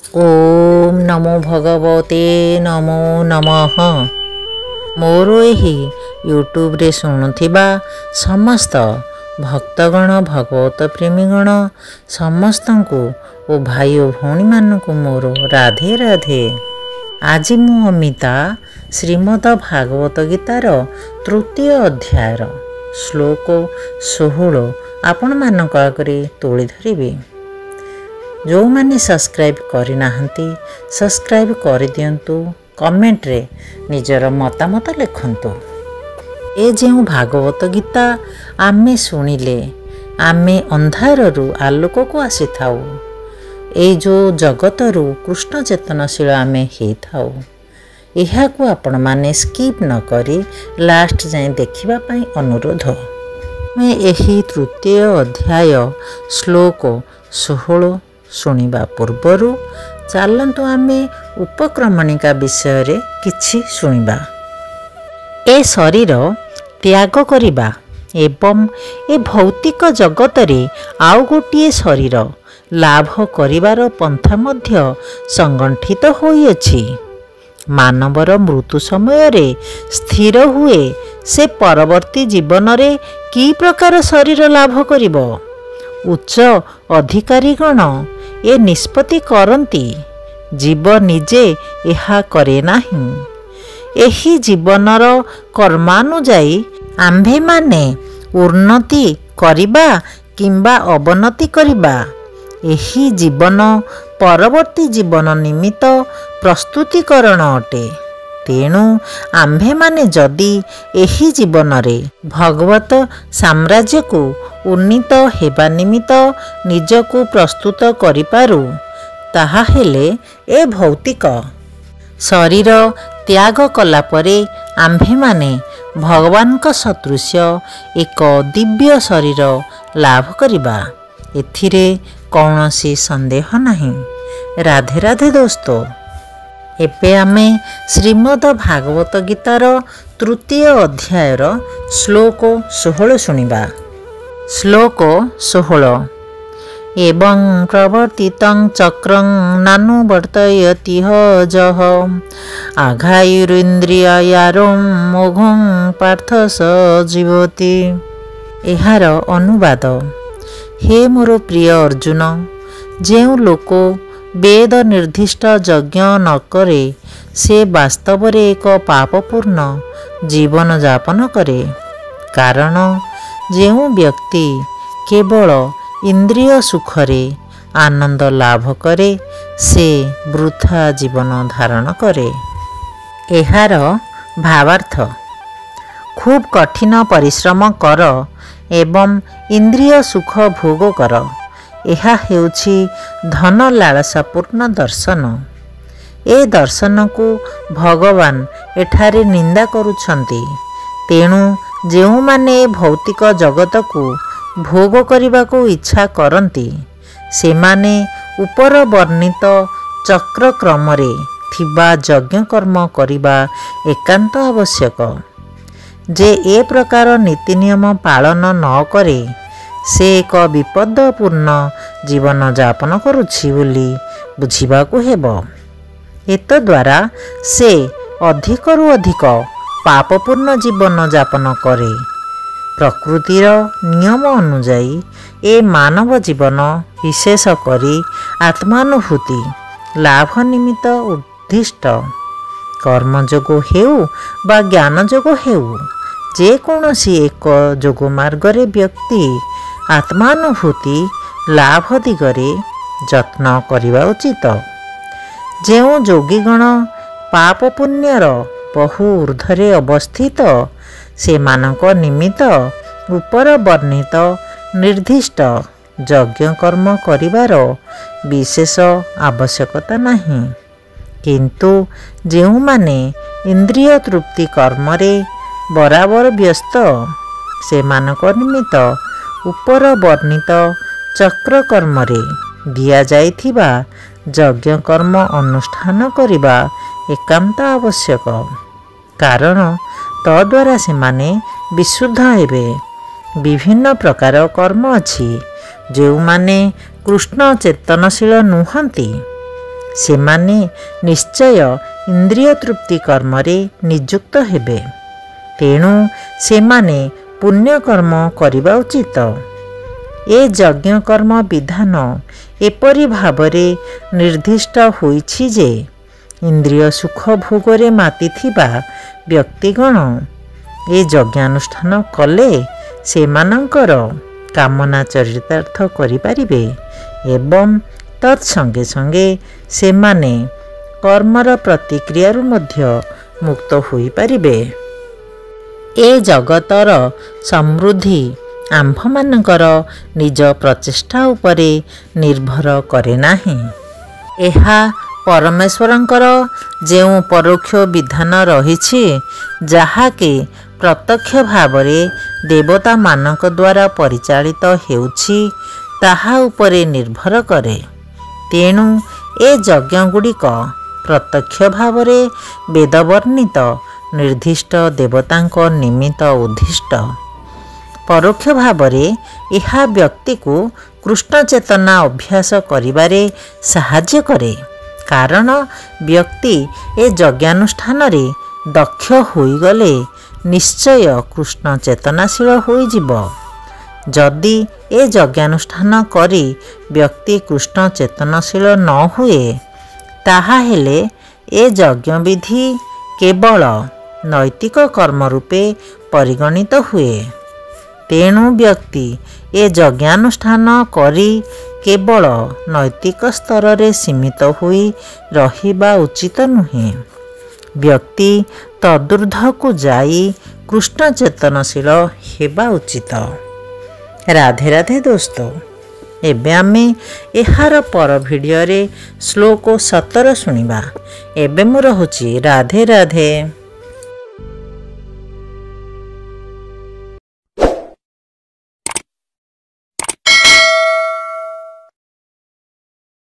ओम नमो भगवते नमो नमः। मोर एही यूट्यूब रे शुणुथिबा समस्त भक्तगण भगवत प्रेमीगण समस्तंकु ओ भाई ओ भौणी मानकु मोर राधे राधे। आज मु अमिता श्रीमद भागवत गीतार तृतीय अध्यायर श्लोक 16 आपण मानक आगरे तोली धरिबे। जो माने सब्सक्राइब करना सब्सक्राइब कर दियंतु, कमेंट रे निजर मतामत लिखंतु। ए जो भागवत गीता आमे सुनिले आमे अंधाररू आलोक को आसी थाउ। ए जो जगतरू कृष्ण चेतनशील आमे हे थाउ। एहा को आपण माने स्किप न करी लास्ट जाए देखिबा पई अनुरोध। मैं एही तृतीय अध्याय श्लोक 16 शुणिबा पूर्वरु चलतु आमे उपक्रमणिका विषय रे किछि शुणिबा। ए शरीर त्याग करिबा एवं ए भौतिक जगत रे आउ गोटिए शरीर लाभ करिवार पंथा मध्य संगठित होइअछि। मानवर मृत्यु समय रे स्थिर हुए से परवर्ती जीवन रे की प्रकार शरीर लाभ करिवो। उच्च अधिकारीगण ए निष्पत्ति करती, जीव निजे एहा करे नाही। एही जीवनर कर्मानुजाई आम्भे माने उन्नति करिबा किंबा अवनति करिबा। एही जीवन परवर्ती जीवन निमित्त प्रस्तुतिकरण अटे। तेणु आम्भे माने जदि एही जीवन रे भगवत साम्राज्य को उन्नीत हेबा निमित्त निजको प्रस्तुत करिपारु, ताहा हेले ए भौतिक शरीर त्याग कला परे आम्भे माने भगवान का सदृश्य एक दिव्य शरीर लाभ करिबा। एथिरे कौनसी संदेह नहीं। राधे राधे दोस्तों। एपे आमे श्रीमद भागवत गीतार तृतीय अध्यायर श्लोक 16 शुणिबा। श्लोक 16 एवं प्रवर्तितं चक्रं नानुवर्तयति जः आघायुरिन्द्रियारों मोघं पार्थ स जीवति। एहार अनुवाद। हे मोर प्रिय अर्जुन, जेउ लोक वेद निर्दिष्ट यज्ञ न करे से वास्तव रे एक पापपूर्ण जीवन जापन करे। कारण जेउ व्यक्ति केवल इंद्रिय सुखरे आनंद लाभ करे से वृथा जीवन धारण करे। एहार भावार्थ। खूब कठिन परिश्रम कर एवं इंद्रिय सुख भोग कर। एहा हेउछि धन लालसापूर्ण दर्शन। ए दर्शन को भगवान एठारे निंदा करुछंती। तेणु जेउ माने भौतिक जगत को भोग करिबा को इच्छा करती, से माने ऊपर वर्णित चक्र क्रम रे थिबा यज्ञ कर्म करिबा एकांत आवश्यक। जे ए प्रकार नीति नियम पालन न करे से एक विपदपूर्ण जीवन जापन करुछि बोली बुझिबाकु हेबो। एत द्वारा से अधिकरु अधिक पापपूर्ण जीवन जापन करे। प्रकृतिर नियम अनुजाई ए मानव जीवन विशेष करी आत्मानुभूति लाभ निमित्त उद्दिष्ट। कर्म जोग हेउ बा ज्ञान जोग हेउ, जे कौनसी एक जोग मार्गरे व्यक्ति आत्मानुभूति लाभ दिगरे जत्न करिबा उचित। जेउ योगीगण पाप पुण्यर बहु ऊर्ध्वरे अवस्थित, से मानक निमित्त ऊपर वर्णित निर्दिष्ट यज्ञ कर्म करिवार विशेष आवश्यकता नहीं। किंतु जेउ माने इंद्रिय तृप्ति कर्मरे बराबर व्यस्त, से मानक निमित्त ऊपर वर्णित चक्र कर्म रे दिया जाइथिबा यज्ञ कर्म अनुष्ठान करिबा एकांत आवश्यक। कारण तद्वारा से माने विशुद्ध हेबे। विभिन्न प्रकार कर्म अछि, जो माने कृष्ण चेतनशील नुहंती ସେମାନେ ନିଶ୍ଚୟ ଇନ୍ଦ୍ରିୟ ତୃପ୍ତି କର୍ମରେ ନିଯୁକ୍ତ ହେବେ। ତେଣୁ ସେମାନେ ପୁଣ୍ୟକର୍ମ କରିବା ଉଚିତ। ଏ ଯଜ୍ଞକର୍ମ ବିଧାନ ଏପରି ଭାବରେ ନିର୍ଦ୍ଦିଷ୍ଟ ହୋଇଛି ଯେ ଇନ୍ଦ୍ରିୟ ସୁଖ ଭୋଗରେ ମାତିଥିବା ବ୍ୟକ୍ତିଗଣ ଏ ଯଜ୍ଞାନୁଷ୍ଠାନ କଲେ ସେମାନଙ୍କର କାମନା ଚରିତାର୍ଥ କରିପାରିବେ ଏବଂ ତତ୍ସଙ୍ଗେ ସଙ୍ଗେ ସେମାନେ କର୍ମର ପ୍ରତିକ୍ରିୟାରୁ ମଧ୍ୟ ମୁକ୍ତ ହୋଇପାରିବେ। ଏ ଜଗତର ସମୃଦ୍ଧି ଆମ୍ଭମାନଙ୍କର ନିଜ ପ୍ରଚେଷ୍ଟା ଉପରେ ନିର୍ଭର କରେ ନାହିଁ। ଏହା ପରମେଶ୍ୱରଙ୍କର ଯେଉଁ ପରୋକ୍ଷ ବିଧାନ ରହିଛି, ଯାହାକି ପ୍ରତ୍ୟକ୍ଷ ଭାବରେ ଦେବତାମାନଙ୍କ ଦ୍ୱାରା ପରିଚାଳିତ ହେଉଛି, ତାହା ଉପରେ ନିର୍ଭର କରେ। ତେଣୁ ଏ ଯଜ୍ଞଗୁଡ଼ିକ ପ୍ରତ୍ୟକ୍ଷ ଭାବରେ ବେଦବର୍ଣ୍ଣିତ ନିର୍ଦ୍ଦିଷ୍ଟ ଦେବତାଙ୍କ ନିମିତ୍ତ ଉଦ୍ଦିଷ୍ଟ। ପରୋକ୍ଷ ଭାବରେ ଏହା ବ୍ୟକ୍ତିକୁ କୃଷ୍ଣ ଚେତନା ଅଭ୍ୟାସ କରିବାରେ ସାହାଯ୍ୟ କରେ, କାରଣ ବ୍ୟକ୍ତି ଏ ଯଜ୍ଞାନୁଷ୍ଠାନରେ ଦକ୍ଷ ହୋଇଗଲେ ନିଶ୍ଚୟ କୃଷ୍ଣ ଚେତନାଶୀଳ ହୋଇଯିବ। ଯଦି ଏ ଯଜ୍ଞାନୁଷ୍ଠାନ କରି ବ୍ୟକ୍ତି କୃଷ୍ଣ ଚେତନଶୀଳ ନ ହୁଏ, ତାହାହେଲେ ଏ ଯଜ୍ଞବିଧି କେବଳ ନୈତିକ କର୍ମ ରୂପେ ପରିଗଣିତ ହୁଏ। ତେଣୁ ବ୍ୟକ୍ତି ଏ ଯଜ୍ଞାନୁଷ୍ଠାନ କରି କେବଳ ନୈତିକ ସ୍ତରରେ ସୀମିତ ହୋଇ ରହିବା ଉଚିତ ନୁହେଁ। ବ୍ୟକ୍ତି ତଦୁର୍ଦ୍ଧ୍ୱକୁ ଯାଇ କୃଷ୍ଣ ଚେତନଶୀଳ ହେବା ଉଚିତ। ରାଧେ ରାଧେ ଦୋସ୍ତ। ଏବେ ଆମେ ଏହାର ପର ଭିଡ଼ିଓରେ ଶ୍ଲୋକ 17 ଶୁଣିବା। ଏବେ ମୁଁ ରହୁଛି। ରାଧେ ରାଧେ।